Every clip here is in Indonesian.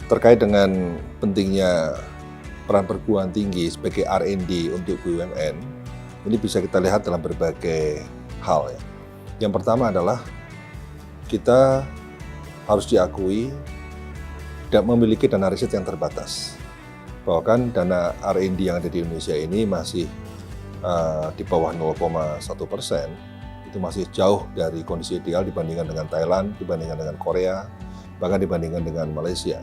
terkait dengan pentingnya peran perguruan tinggi sebagai R&D untuk BUMN, ini bisa kita lihat dalam berbagai hal ya. Yang pertama adalah kita harus diakui tidak memiliki dana riset yang terbatas. Bahwa kan dana R&D yang ada di Indonesia ini masih di bawah 0,1%, itu masih jauh dari kondisi ideal dibandingkan dengan Thailand, dibandingkan dengan Korea, bahkan dibandingkan dengan Malaysia.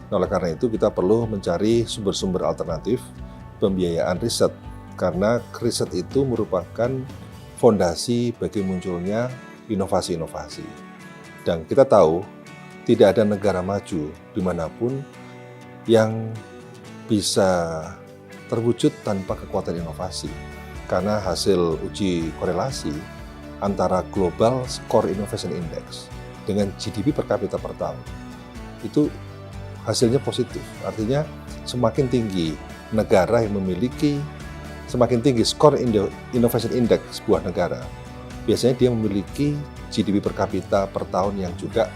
Nah, oleh karena itu kita perlu mencari sumber-sumber alternatif pembiayaan riset, karena riset itu merupakan fondasi bagi munculnya inovasi-inovasi. Dan kita tahu tidak ada negara maju dimanapun yang bisa terwujud tanpa kekuatan inovasi, karena hasil uji korelasi antara Global Core Innovation Index dengan GDP per kapita per tahun itu hasilnya positif. Artinya semakin tinggi negara yang memiliki, semakin tinggi skor Innovation Index sebuah negara, biasanya dia memiliki GDP per kapita per tahun yang juga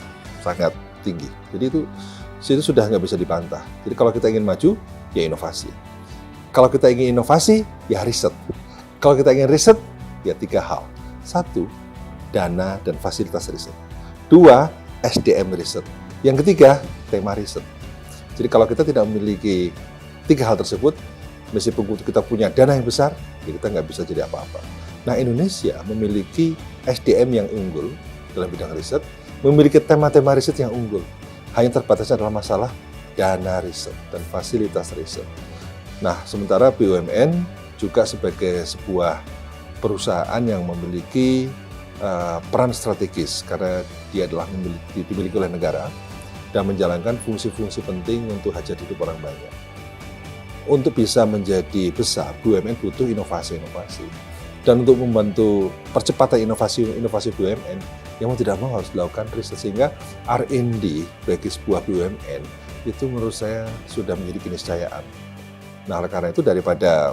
sangat tinggi. Jadi itu sudah nggak bisa dibantah. Jadi kalau kita ingin maju, ya inovasi. Kalau kita ingin inovasi, ya riset. Kalau kita ingin riset, ya 3 hal. 1, dana dan fasilitas riset. 2, SDM riset. Yang ketiga, tema riset. Jadi kalau kita tidak memiliki 3 hal tersebut, meskipun kita punya dana yang besar, ya kita nggak bisa jadi apa-apa. Nah, Indonesia memiliki SDM yang unggul dalam bidang riset, memiliki tema-tema riset yang unggul. Hanya terbatasnya adalah masalah dana riset dan fasilitas riset. Nah, sementara BUMN juga sebagai sebuah perusahaan yang memiliki peran strategis, karena dia adalah dimiliki oleh negara dan menjalankan fungsi-fungsi penting untuk hajat hidup orang banyak. Untuk bisa menjadi besar, BUMN butuh inovasi-inovasi. Dan untuk membantu percepatan inovasi BUMN, yang mau tidak mau harus dilakukan riset, sehingga R&D bagi sebuah BUMN itu menurut saya sudah menjadi keniscayaan. Nah, oleh karena itu daripada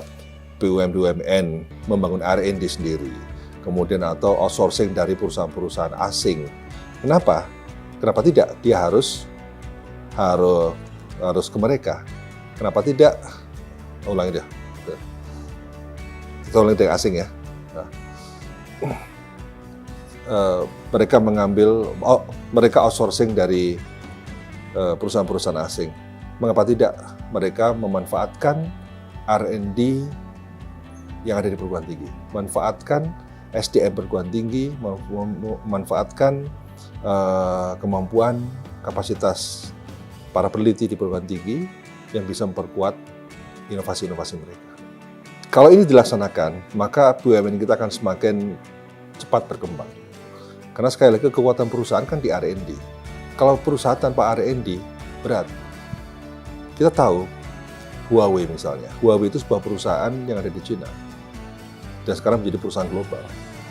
BUMN membangun R&D sendiri, kemudian atau outsourcing dari perusahaan-perusahaan asing, kenapa tidak dia harus ke mereka? Kenapa tidak? Ulangi deh. Kita ulangi dari asing ya. Nah, mereka outsourcing dari perusahaan-perusahaan asing. Mengapa tidak mereka memanfaatkan R&D yang ada di perguruan tinggi, manfaatkan SDM perguruan tinggi, memanfaatkan kemampuan kapasitas para peneliti di perguruan tinggi yang bisa memperkuat inovasi-inovasi mereka. Kalau ini dilaksanakan, maka BUMN kita akan semakin cepat berkembang. Karena sekali lagi kekuatan perusahaan kan di R&D. Kalau perusahaan tanpa R&D berat. Kita tahu Huawei misalnya. Huawei itu sebuah perusahaan yang ada di Cina dan sekarang menjadi perusahaan global.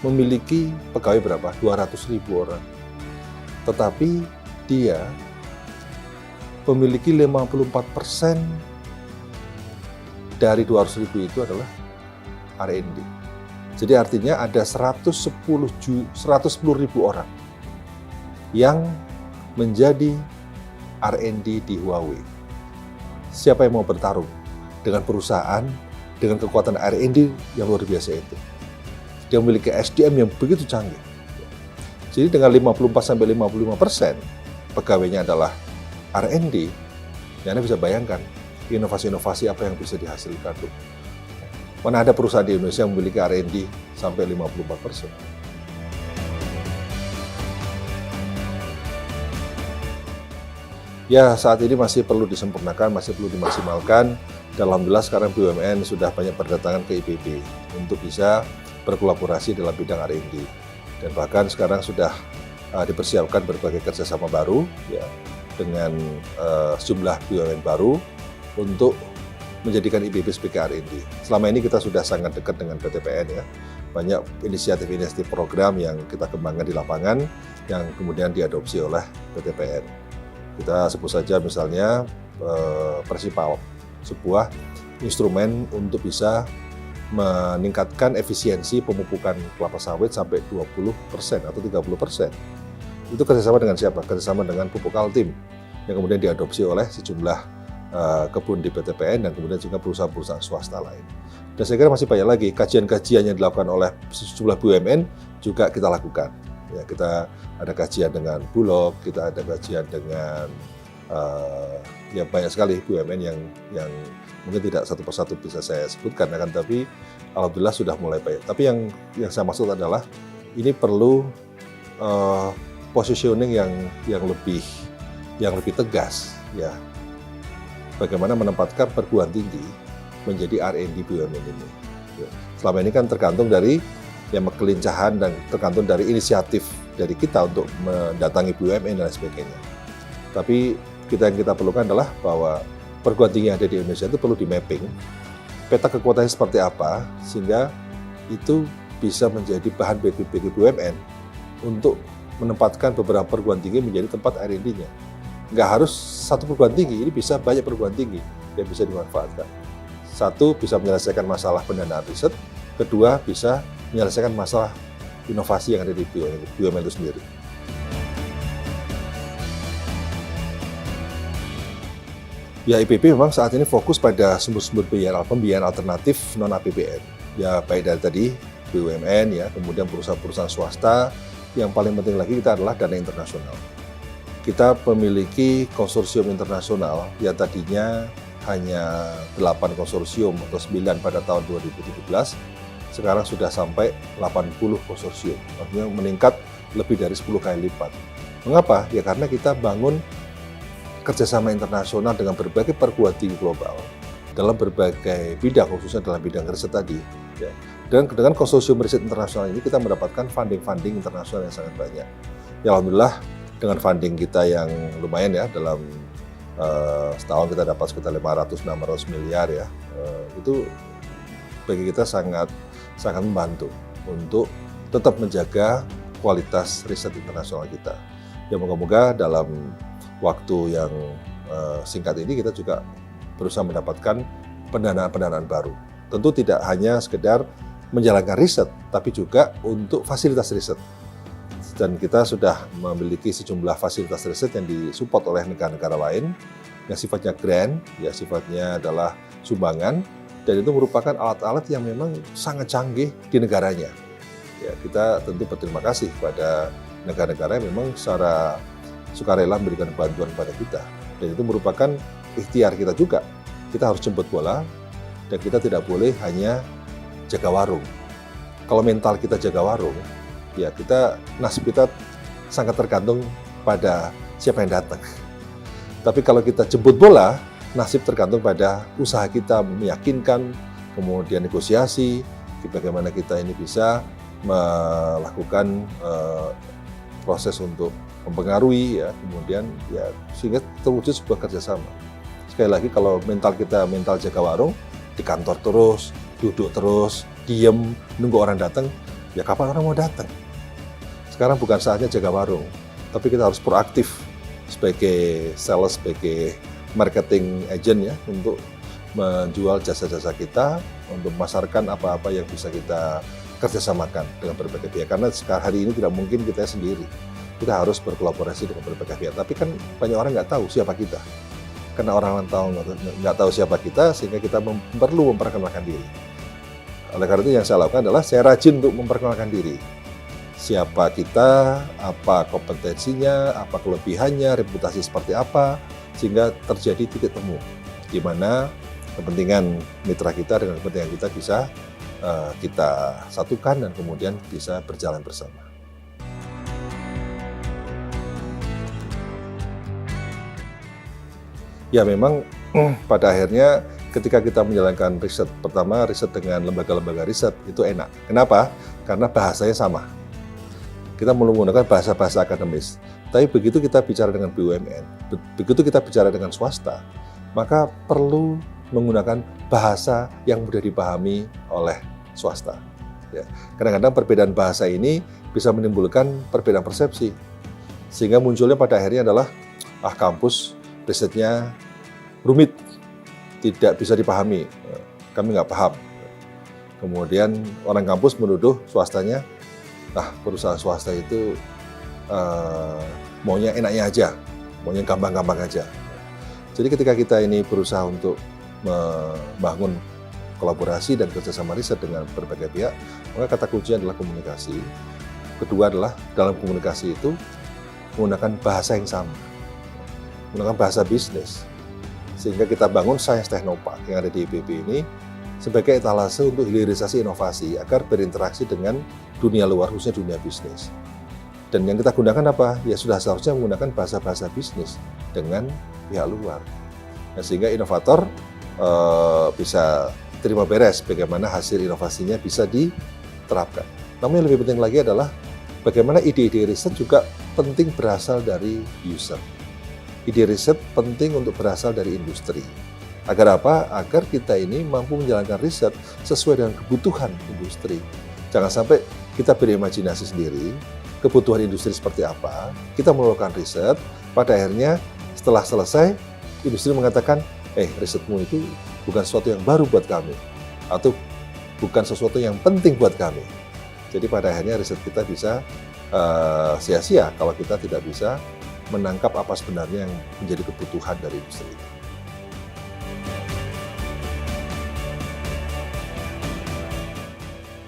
Memiliki pegawai berapa? 200.000 orang. Tetapi dia memiliki 54% dari 200.000 itu adalah R&D. Jadi artinya ada 110.000 orang yang menjadi R&D di Huawei. Siapa yang mau bertarung dengan perusahaan dengan kekuatan R&D yang luar biasa itu? Dia memiliki SDM yang begitu canggih. Jadi dengan 54-55% pegawainya adalah R&D, ya Anda bisa bayangkan inovasi-inovasi apa yang bisa dihasilkan. Mana ada perusahaan di Indonesia yang memiliki R&D sampai 54%. Ya, saat ini masih perlu disempurnakan, masih perlu dimaksimalkan. Dan alhamdulillah sekarang BUMN sudah banyak berdatangan ke IPB untuk bisa berkolaborasi dalam bidang R&D. Dan bahkan sekarang sudah dipersiapkan berbagai kerjasama baru ya, dengan sejumlah BUMN baru untuk menjadikan IPB sebagai R&D. Selama ini kita sudah sangat dekat dengan PTPN ya. Banyak inisiatif-inisiatif program yang kita kembangkan di lapangan yang kemudian diadopsi oleh PTPN. Kita sebut saja misalnya Persipal, sebuah instrumen untuk bisa meningkatkan efisiensi pemupukan kelapa sawit sampai 20% atau 30%. Itu kerjasama dengan siapa? Kerjasama dengan Pupuk Altim yang kemudian diadopsi oleh sejumlah kebun di PTPN dan kemudian juga perusahaan-perusahaan swasta lain. Dan saya kira masih banyak lagi kajian-kajian yang dilakukan oleh sejumlah BUMN juga kita lakukan. Ya, kita ada kajian dengan Bulog, kita ada kajian dengan ya banyak sekali BUMN yang mungkin tidak satu persatu bisa saya sebutkan, akan tapi alhamdulillah sudah mulai banyak. Tapi yang saya maksud adalah ini perlu positioning yang lebih tegas, ya. Bagaimana menempatkan perguruan tinggi menjadi R&D BUMN ini. Selama ini kan tergantung dari kelincahan dan tergantung dari inisiatif dari kita untuk mendatangi BUMN dan sebagainya. Tapi yang kita perlukan adalah bahwa perguruan tinggi yang ada di Indonesia itu perlu di-mapping, peta kekuatannya seperti apa, sehingga itu bisa menjadi bahan bagi BUMN untuk menempatkan beberapa perguruan tinggi menjadi tempat R&D-nya. Nggak harus satu perguruan tinggi, ini bisa banyak perguruan tinggi yang bisa dimanfaatkan. Satu, bisa menyelesaikan masalah pendanaan riset. Kedua, bisa menyelesaikan masalah inovasi yang ada di BUMN itu sendiri. Ya, IPB memang saat ini fokus pada sumber-sumber pembiayaan alternatif non-APBN. Ya, baik dari tadi BUMN, ya, kemudian perusahaan-perusahaan swasta. Yang paling penting lagi kita adalah dana internasional. Kita memiliki konsorsium internasional yang tadinya hanya 8 konsorsium atau 9 pada tahun 2017, sekarang sudah sampai 80 konsorsium, artinya meningkat lebih dari 10 kali lipat. Mengapa? Ya karena kita bangun kerjasama internasional dengan berbagai perguruan tinggi global dalam berbagai bidang, khususnya dalam bidang riset tadi. Ya. Dan dengan konsorsium riset internasional ini kita mendapatkan funding internasional yang sangat banyak. Ya alhamdulillah dengan funding kita yang lumayan ya, dalam setahun kita dapat sekitar 500-600 miliar ya, itu bagi kita sangat membantu untuk tetap menjaga kualitas riset internasional kita. Ya moga-moga dalam waktu yang singkat ini kita juga berusaha mendapatkan pendanaan baru. Tentu tidak hanya sekedar menjalankan riset, tapi juga untuk fasilitas riset. Dan kita sudah memiliki sejumlah fasilitas riset yang disupport oleh negara-negara lain yang sifatnya grant, ya sifatnya adalah sumbangan, dan itu merupakan alat-alat yang memang sangat canggih di negaranya. Ya, kita tentu berterima kasih kepada negara-negara yang memang secara sukarela memberikan bantuan kepada kita. Dan itu merupakan ikhtiar kita juga. Kita harus jemput bola, dan kita tidak boleh hanya jaga warung. Kalau mental kita jaga warung, ya nasib kita sangat tergantung pada siapa yang datang. Tapi kalau kita jemput bola, nasib tergantung pada usaha kita meyakinkan, kemudian negosiasi, bagaimana kita ini bisa melakukan proses untuk mempengaruhi, ya, kemudian ya sehingga terwujud sebuah kerjasama. Sekali lagi kalau mental kita mental jaga warung, di kantor terus, duduk terus, diem, nunggu orang datang, ya kapan orang mau datang? Sekarang bukan saatnya jaga warung, tapi kita harus proaktif sebagai sales, sebagai marketing agent ya, untuk menjual jasa-jasa kita, untuk memasarkan apa-apa yang bisa kita kerjasamakan dengan berbagai pihak. Karena sekarang hari ini tidak mungkin kita sendiri, kita harus berkolaborasi dengan berbagai pihak. Tapi kan banyak orang nggak tahu siapa kita. Karena orang nggak tahu siapa kita, sehingga kita perlu memperkenalkan diri. Oleh karena itu yang saya lakukan adalah saya rajin untuk memperkenalkan diri. Siapa kita, apa kompetensinya, apa kelebihannya, reputasi seperti apa, sehingga terjadi titik temu di mana kepentingan mitra kita dengan kepentingan kita bisa kita satukan dan kemudian bisa berjalan bersama. Ya memang pada akhirnya ketika kita menjalankan riset, pertama riset dengan lembaga-lembaga riset itu enak. Kenapa? Karena bahasanya sama. Kita menggunakan bahasa-bahasa akademis. Tapi begitu kita bicara dengan BUMN, begitu kita bicara dengan swasta, maka perlu menggunakan bahasa yang mudah dipahami oleh swasta. Ya. Kadang-kadang perbedaan bahasa ini bisa menimbulkan perbedaan persepsi. Sehingga munculnya pada akhirnya adalah, kampus risetnya rumit, tidak bisa dipahami, kami nggak paham. Kemudian orang kampus menuduh swastanya, perusahaan swasta itu maunya enaknya aja, maunya gampang-gampang aja. Jadi ketika kita ini berusaha untuk membangun kolaborasi dan kerjasama riset dengan berbagai pihak, maka kata kunci adalah komunikasi. Kedua adalah dalam komunikasi itu menggunakan bahasa yang sama, menggunakan bahasa bisnis. Sehingga kita bangun Science Technopark yang ada di IPB ini sebagai etalase untuk hilirisasi inovasi agar berinteraksi dengan dunia luar, khususnya dunia bisnis. Dan yang kita gunakan apa? Ya sudah seharusnya menggunakan bahasa-bahasa bisnis dengan pihak luar. Nah, sehingga inovator bisa terima beres bagaimana hasil inovasinya bisa diterapkan. Namun yang lebih penting lagi adalah bagaimana ide-ide riset juga penting berasal dari user. Ide riset penting untuk berasal dari industri. Agar apa? Agar kita ini mampu menjalankan riset sesuai dengan kebutuhan industri. Jangan sampai kita berimajinasi sendiri, kebutuhan industri seperti apa, kita melakukan riset, pada akhirnya setelah selesai, industri mengatakan, risetmu itu bukan sesuatu yang baru buat kami, atau bukan sesuatu yang penting buat kami. Jadi pada akhirnya riset kita bisa sia-sia kalau kita tidak bisa menangkap apa sebenarnya yang menjadi kebutuhan dari industri.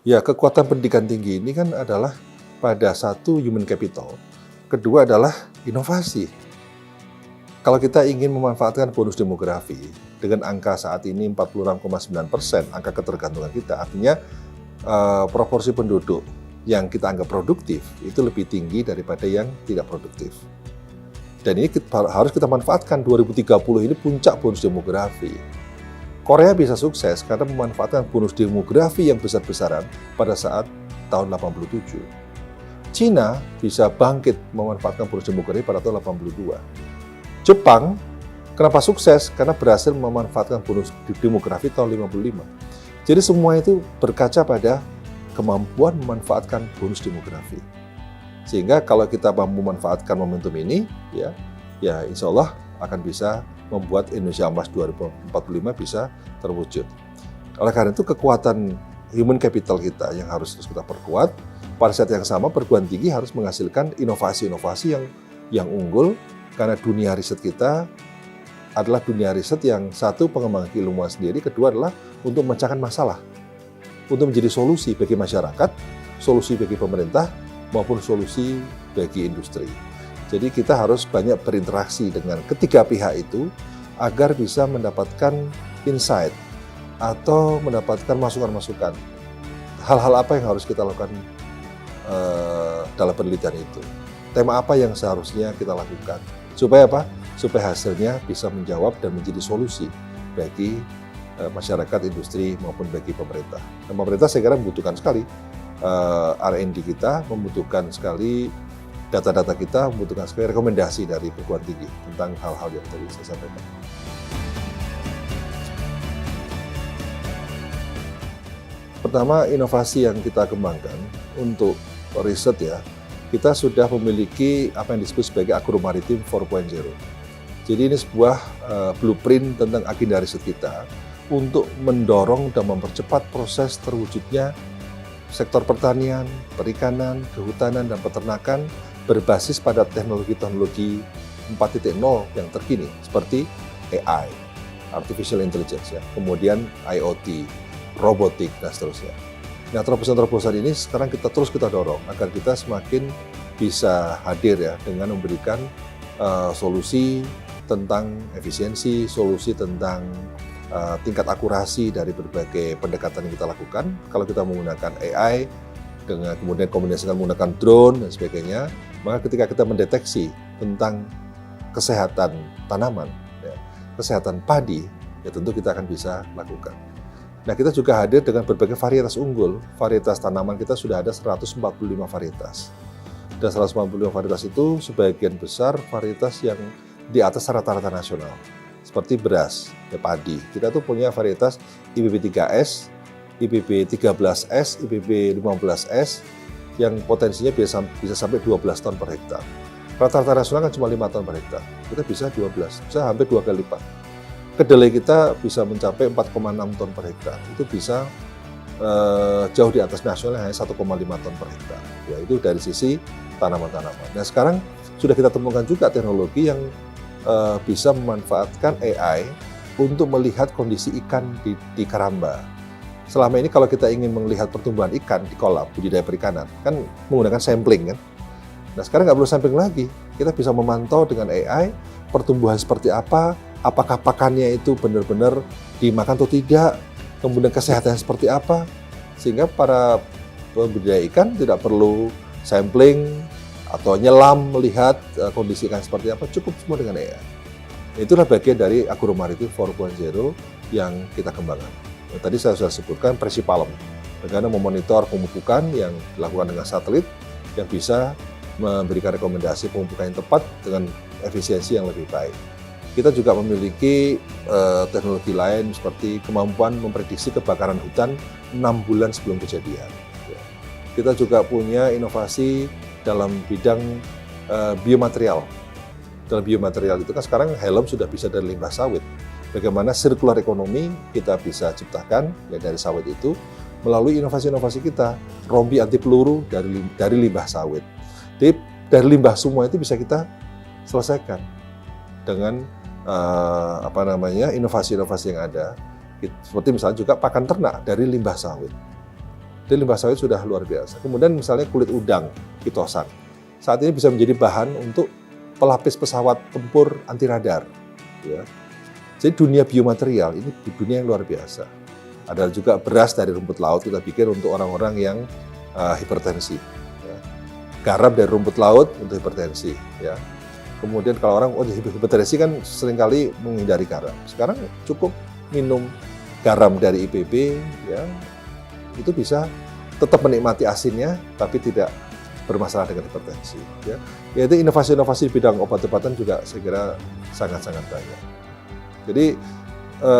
Ya, kekuatan pendidikan tinggi ini kan adalah pada satu human capital, kedua adalah inovasi. Kalau kita ingin memanfaatkan bonus demografi dengan angka saat ini 46,9%, angka ketergantungan kita, artinya proporsi penduduk yang kita anggap produktif itu lebih tinggi daripada yang tidak produktif. Dan ini harus kita manfaatkan. 2030 ini puncak bonus demografi. Korea bisa sukses karena memanfaatkan bonus demografi yang besar-besaran pada saat tahun 87. Cina bisa bangkit memanfaatkan bonus demografi pada tahun 82. Jepang, kenapa sukses? Karena berhasil memanfaatkan bonus demografi tahun 55. Jadi semua itu berkaca pada kemampuan memanfaatkan bonus demografi. Sehingga kalau kita mampu memanfaatkan momentum ini, ya insya Allah akan bisa membuat Indonesia Emas 2045 bisa terwujud. Oleh karena itu kekuatan human capital kita yang harus terus kita perkuat. Pada saat yang sama perguruan tinggi harus menghasilkan inovasi-inovasi yang unggul. Karena dunia riset kita adalah dunia riset yang satu pengembangan keilmuan sendiri, kedua adalah untuk memecahkan masalah, untuk menjadi solusi bagi masyarakat, solusi bagi pemerintah, maupun solusi bagi industri. Jadi kita harus banyak berinteraksi dengan ketiga pihak itu agar bisa mendapatkan insight atau mendapatkan masukan-masukan. Hal-hal apa yang harus kita lakukan dalam penelitian itu. Tema apa yang seharusnya kita lakukan. Supaya apa? Supaya hasilnya bisa menjawab dan menjadi solusi bagi masyarakat, industri, maupun bagi pemerintah. Dan pemerintah saya kira membutuhkan sekali R&D kita, membutuhkan sekali data-data kita, membutuhkan sekali rekomendasi dari perguruan tinggi tentang hal-hal yang tadi saya sampaikan. Pertama, inovasi yang kita kembangkan untuk riset ya, kita sudah memiliki apa yang disebut sebagai Agromaritim 4.0. Jadi ini sebuah blueprint tentang agenda riset kita untuk mendorong dan mempercepat proses terwujudnya sektor pertanian, perikanan, kehutanan, dan peternakan berbasis pada teknologi-teknologi 4.0 yang terkini seperti AI, Artificial Intelligence, ya, kemudian IoT, robotik, dan seterusnya. Nah, terobosan-terobosan ini sekarang kita dorong agar kita semakin bisa hadir ya dengan memberikan solusi tentang efisiensi, solusi tentang tingkat akurasi dari berbagai pendekatan yang kita lakukan. Kalau kita menggunakan AI, dengan kemudian kombinasikan menggunakan drone dan sebagainya, maka ketika kita mendeteksi tentang kesehatan tanaman, ya, kesehatan padi, ya tentu kita akan bisa lakukan. Nah, kita juga hadir dengan berbagai varietas unggul. Varietas tanaman kita sudah ada 145 varietas. Dan 145 varietas itu sebagian besar varietas yang di atas rata-rata nasional. Seperti beras, ya, padi. Kita tuh punya varietas IPB 3S, IPB 13S, IPB 15S yang potensinya bisa sampai 12 ton per hektar. Rata-rata nasional kan cuma 5 ton per hektar. Kita bisa 12, bisa hampir 2 kali lipat. Kedelai kita bisa mencapai 4,6 ton per hektar. Itu bisa jauh di atas nasional hanya 1,5 ton per hektar. Ya, itu dari sisi tanaman-tanaman. Nah, sekarang sudah kita temukan juga teknologi yang bisa memanfaatkan AI untuk melihat kondisi ikan di karamba. Selama ini kalau kita ingin melihat pertumbuhan ikan di kolam budidaya perikanan, kan menggunakan sampling kan. Nah sekarang nggak perlu sampling lagi, kita bisa memantau dengan AI pertumbuhan seperti apa, apakah pakannya itu benar-benar dimakan atau tidak, kemudian kesehatannya seperti apa, sehingga para pembudidaya ikan tidak perlu sampling atau nyelam melihat kondisi ikan seperti apa, cukup semua dengan AI. Itulah bagian dari Agromaritim 4.0 yang kita kembangkan. Tadi saya sudah sebutkan Presipalem, bagaimana memonitor pemupukan yang dilakukan dengan satelit yang bisa memberikan rekomendasi pemupukan yang tepat dengan efisiensi yang lebih baik. Kita juga memiliki teknologi lain seperti kemampuan memprediksi kebakaran hutan 6 bulan sebelum kejadian. Kita juga punya inovasi dalam bidang biomaterial. Dalam biomaterial itu kan sekarang helm sudah bisa dari limbah sawit. Bagaimana sirkular ekonomi kita bisa ciptakan ya, dari sawit itu melalui inovasi-inovasi kita, rompi anti peluru dari limbah sawit. Jadi dari limbah semua itu bisa kita selesaikan dengan inovasi-inovasi yang ada. Seperti misalnya juga pakan ternak dari limbah sawit. Jadi limbah sawit sudah luar biasa. Kemudian misalnya kulit udang, kitosan. Saat ini bisa menjadi bahan untuk pelapis pesawat tempur anti radar. Ya. Jadi dunia biomaterial ini dunia yang luar biasa. Ada juga beras dari rumput laut kita bikin untuk orang-orang yang hipertensi. Ya. Garam dari rumput laut untuk hipertensi. Ya. Kemudian kalau orang hipertensi kan seringkali menghindari garam. Sekarang cukup minum garam dari IPB, ya, itu bisa tetap menikmati asinnya, tapi tidak bermasalah dengan hipertensi. Ya. Yaitu inovasi-inovasi di bidang obat-obatan juga saya kira sangat-sangat banyak. Jadi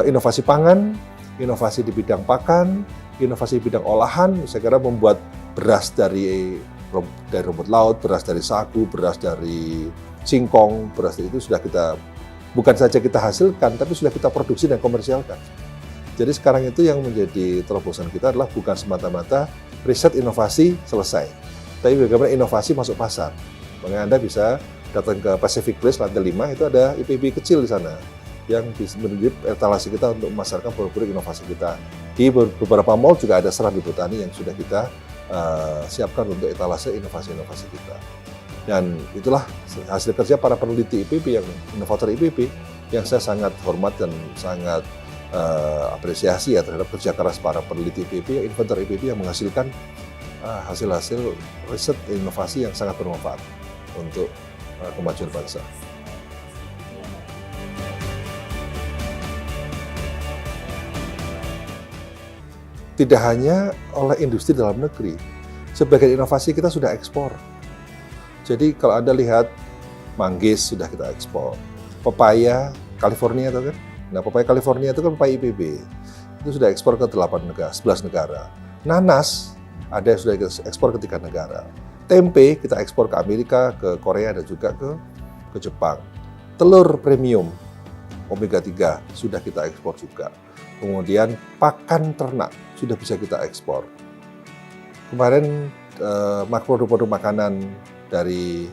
inovasi pangan, inovasi di bidang pakan, inovasi di bidang olahan, saya kira membuat beras dari rumput laut, beras dari sagu, beras dari singkong, beras itu sudah kita, bukan saja kita hasilkan, tapi sudah kita produksi dan komersialkan. Jadi sekarang itu yang menjadi terobosan kita adalah bukan semata-mata riset inovasi selesai, tapi bagaimana inovasi masuk pasar. Makanya Anda bisa datang ke Pacific Place lantai 5, itu ada IPB kecil di sana yang menjadi etalase kita untuk memasarkan produk-produk inovasi kita. Di beberapa mall juga ada Serambi Botani yang sudah kita siapkan untuk etalase inovasi-inovasi kita. Dan itulah hasil kerja para peneliti IPB, yang inovator IPB, yang saya sangat hormat dan sangat apresiasi ya terhadap kerja keras para peneliti IPB, inventor IPB yang menghasilkan hasil-hasil riset inovasi yang sangat bermanfaat untuk kemajuan bangsa. Tidak hanya oleh industri dalam negeri, sebagian inovasi kita sudah ekspor. Jadi kalau Anda lihat manggis sudah kita ekspor, pepaya California itu kan, nah pepaya California itu kan pepaya IPB, itu sudah ekspor ke 8 negara, 11 negara. Nanas ada yang sudah kita ekspor ke 3 negara. Tempe kita ekspor ke Amerika, ke Korea dan juga ke Jepang. Telur premium omega 3 sudah kita ekspor juga. Kemudian pakan ternak sudah bisa kita ekspor. Kemarin produk-produk makanan dari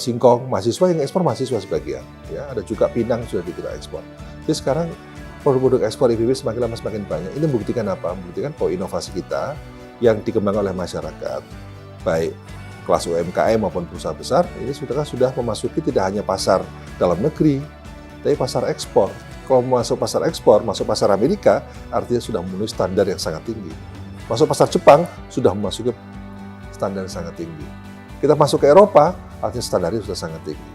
singkong, mahasiswa yang ekspor mahasiswa sebagian. Ya, ada juga pinang sudah kita ekspor. Jadi sekarang produk-produk ekspor IPB semakin lama semakin banyak. Ini membuktikan apa? Membuktikan bahwa inovasi kita yang dikembangkan oleh masyarakat, baik kelas UMKM maupun perusahaan besar, ini sudah memasuki tidak hanya pasar dalam negeri, tapi pasar ekspor. Kalau masuk pasar ekspor, masuk pasar Amerika, artinya sudah memenuhi standar yang sangat tinggi. Masuk pasar Jepang, sudah memasuki standar yang sangat tinggi. Kita masuk ke Eropa, artinya standarnya sudah sangat tinggi.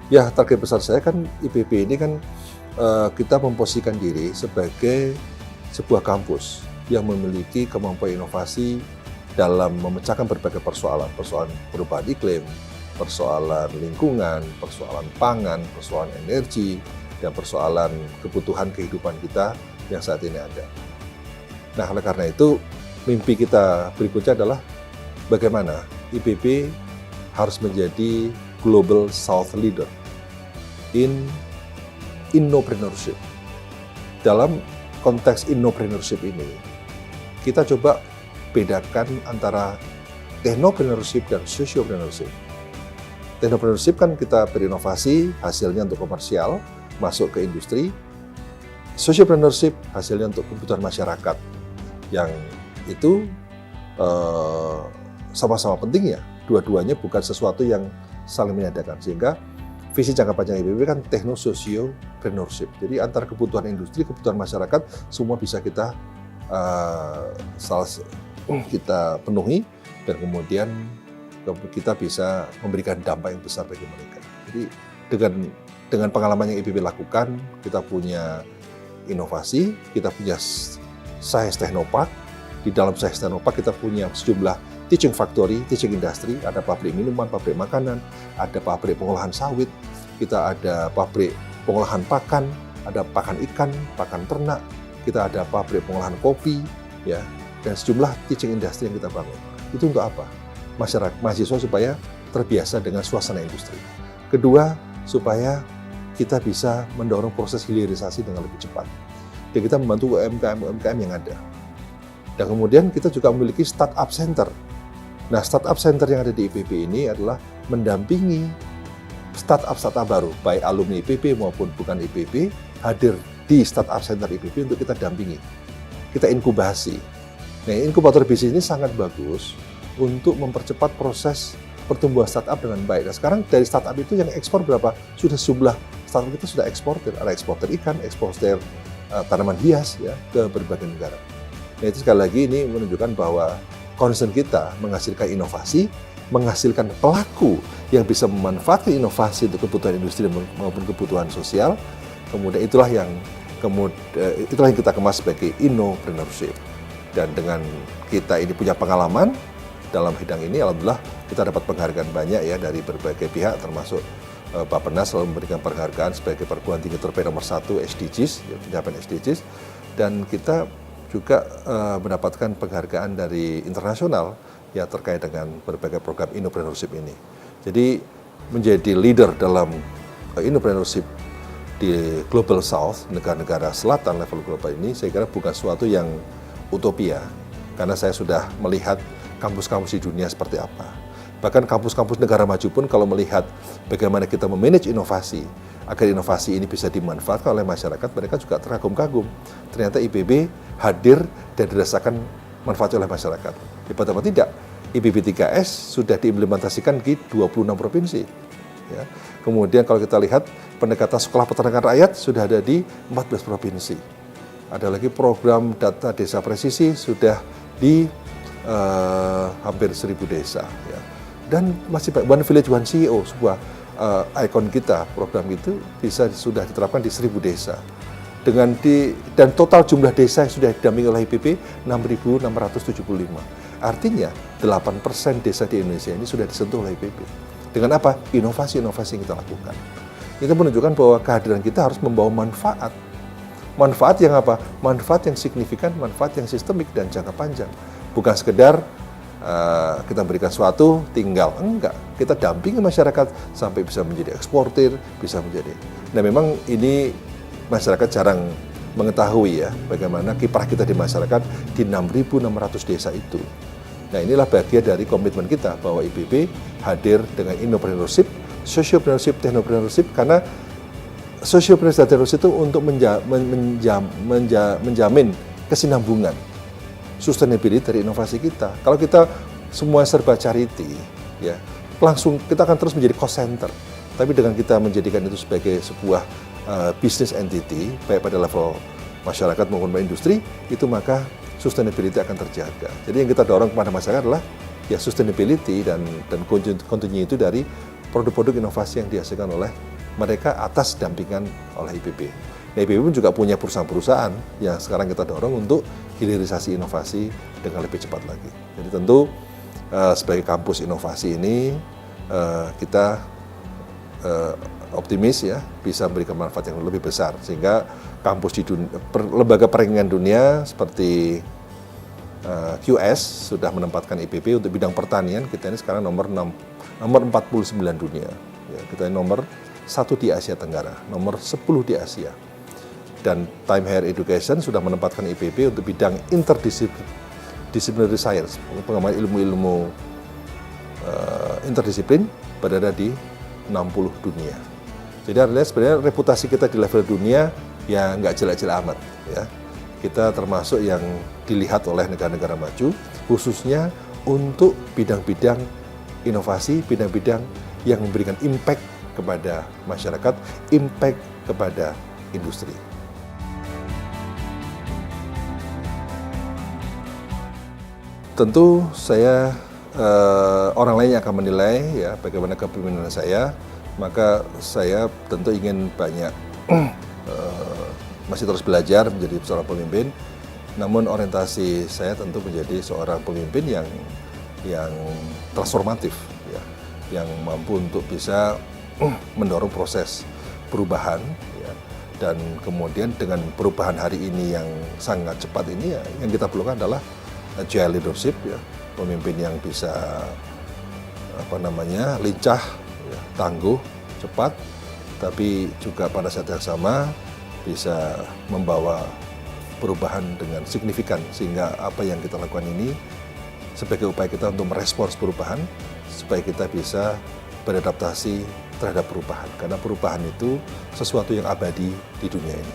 Ya, target besar saya kan IPB ini kan kita memposisikan diri sebagai sebuah kampus yang memiliki kemampuan inovasi dalam memecahkan berbagai persoalan perubahan iklim, persoalan lingkungan, persoalan pangan, persoalan energi, dan persoalan kebutuhan kehidupan kita yang saat ini ada. Nah, oleh karena itu, mimpi kita berikutnya adalah bagaimana IPB harus menjadi Global South Leader in Innopreneurship. Dalam konteks Innopreneurship ini, kita coba bedakan antara technopreneurship dan sociopreneurship. Technopreneurship kan kita berinovasi, hasilnya untuk komersial, masuk ke industri. Sociopreneurship hasilnya untuk kebutuhan masyarakat, yang itu sama-sama penting ya. Dua-duanya bukan sesuatu yang saling menyadakan, sehingga visi jangka panjang IPB kan techno-socio-preneurship. Jadi antara kebutuhan industri, kebutuhan masyarakat, semua bisa kita penuhi, dan kemudian kita bisa memberikan dampak yang besar bagi mereka. Jadi dengan pengalaman yang IPB lakukan, kita punya inovasi, kita punya Science Technopark. Di dalam Science Technopark kita punya sejumlah teaching factory, teaching industry, ada pabrik minuman, pabrik makanan, ada pabrik pengolahan sawit, kita ada pabrik pengolahan pakan, ada pakan ikan, pakan ternak, kita ada pabrik pengolahan kopi, ya, dan sejumlah teaching industry yang kita bangun. Itu untuk apa? Mahasiswa supaya terbiasa dengan suasana industri. Kedua, supaya kita bisa mendorong proses hilirisasi dengan lebih cepat. Dan kita membantu UMKM yang ada. Dan kemudian kita juga memiliki startup center. Nah, startup center yang ada di IPB ini adalah mendampingi startup baru, baik alumni IPB maupun bukan IPB, hadir di startup center IPB untuk kita dampingi, kita inkubasi. Nah, inkubator bisnis ini sangat bagus untuk mempercepat proses pertumbuhan startup dengan baik. Nah, sekarang dari startup itu yang ekspor berapa? Sudah jumlah startup kita sudah eksportir. Ada eksportir ikan, eksportir tanaman hias ya ke berbagai negara. Nah, itu sekali lagi ini menunjukkan bahwa concern kita menghasilkan inovasi, menghasilkan pelaku yang bisa memanfaatkan inovasi untuk kebutuhan industri maupun kebutuhan sosial. Kemudian itulah yang kita kemas sebagai innopreneurship. Dan dengan kita ini punya pengalaman dalam bidang ini, alhamdulillah kita dapat penghargaan banyak ya dari berbagai pihak, termasuk Bappenas selalu memberikan penghargaan sebagai perguruan tinggi terbaik nomor 1 SDGs, ya, pencapaian SDGs, dan kita juga mendapatkan penghargaan dari internasional ya terkait dengan berbagai program innopreneurship ini. Jadi menjadi leader dalam innopreneurship di Global South, negara-negara selatan level global ini, saya kira bukan sesuatu yang utopia, karena saya sudah melihat kampus-kampus di dunia seperti apa. Bahkan kampus-kampus negara maju pun kalau melihat bagaimana kita memanage inovasi, agar inovasi ini bisa dimanfaatkan oleh masyarakat, mereka juga terkagum-kagum. Ternyata IPB hadir dan dirasakan manfaat oleh masyarakat. Hebat apa tidak? IPB 3S sudah diimplementasikan di 26 provinsi. Ya. Kemudian kalau kita lihat pendekatan sekolah peternakan rakyat sudah ada di 14 provinsi. Ada lagi program data desa presisi sudah di hampir 1.000 desa. Ya. Dan masih One Village One CEO, sebuah ikon kita, program itu sudah diterapkan di 1.000 desa. Dan total jumlah desa yang sudah didampingi oleh IPB 6.675. Artinya 8% desa di Indonesia ini sudah disentuh oleh IPB. Dengan apa? Inovasi-inovasi yang kita lakukan. Itu menunjukkan bahwa kehadiran kita harus membawa manfaat. Manfaat yang apa? Manfaat yang signifikan, manfaat yang sistemik dan jangka panjang. Bukan sekedar kita berikan sesuatu, tinggal. Enggak. Kita dampingi masyarakat sampai bisa menjadi eksportir, bisa menjadi. Nah, memang ini masyarakat jarang mengetahui ya bagaimana kiprah kita di masyarakat di 6.600 desa itu. Nah, inilah bagian dari komitmen kita bahwa IPB hadir dengan innopreneurship, sociopreneurship, technopreneurship, karena sociopreneurship dan technopreneurship itu untuk menjamin kesinambungan, sustainability dari inovasi kita. Kalau kita semua serba charity, ya langsung kita akan terus menjadi cost center. Tapi dengan kita menjadikan itu sebagai sebuah business entity, baik pada level masyarakat maupun industri, itu maka sustainability akan terjaga. Jadi yang kita dorong kepada masyarakat adalah ya sustainability dan continue itu dari produk-produk inovasi yang dihasilkan oleh mereka atas dampingan oleh IPB. Nah, IPB pun juga punya perusahaan-perusahaan yang sekarang kita dorong untuk hilirisasi inovasi dengan lebih cepat lagi. Jadi tentu sebagai kampus inovasi ini kita optimis ya bisa memberikan manfaat yang lebih besar, sehingga kampus di lembaga peringatan dunia seperti QS sudah menempatkan IPB untuk bidang pertanian. Kita ini sekarang nomor 49 dunia ya, kita ini nomor 1 di Asia Tenggara, nomor 10 di Asia. Dan Time Higher Education sudah menempatkan IPB untuk bidang interdisciplinary science, pengembangan ilmu-ilmu interdisiplin berada di 60 dunia. Jadi artinya sebenarnya reputasi kita di level dunia ya nggak jelek-jelek amat ya. Kita termasuk yang dilihat oleh negara-negara maju, khususnya untuk bidang-bidang inovasi, bidang-bidang yang memberikan impact kepada masyarakat, impact kepada industri. Tentu saya orang lain yang akan menilai ya bagaimana kepemimpinan saya, maka saya tentu ingin banyak masih terus belajar menjadi seorang pemimpin. Namun orientasi saya tentu menjadi seorang pemimpin yang transformatif, ya, yang mampu untuk bisa mendorong proses perubahan, ya, dan kemudian dengan perubahan hari ini yang sangat cepat ini, ya, yang kita perlukan adalah agile leadership, ya, pemimpin yang bisa lincah, ya, tangguh, cepat, tapi juga pada saat yang sama bisa membawa perubahan dengan signifikan, sehingga apa yang kita lakukan ini sebagai upaya kita untuk merespons perubahan supaya kita bisa beradaptasi terhadap perubahan, karena perubahan itu sesuatu yang abadi di dunia ini.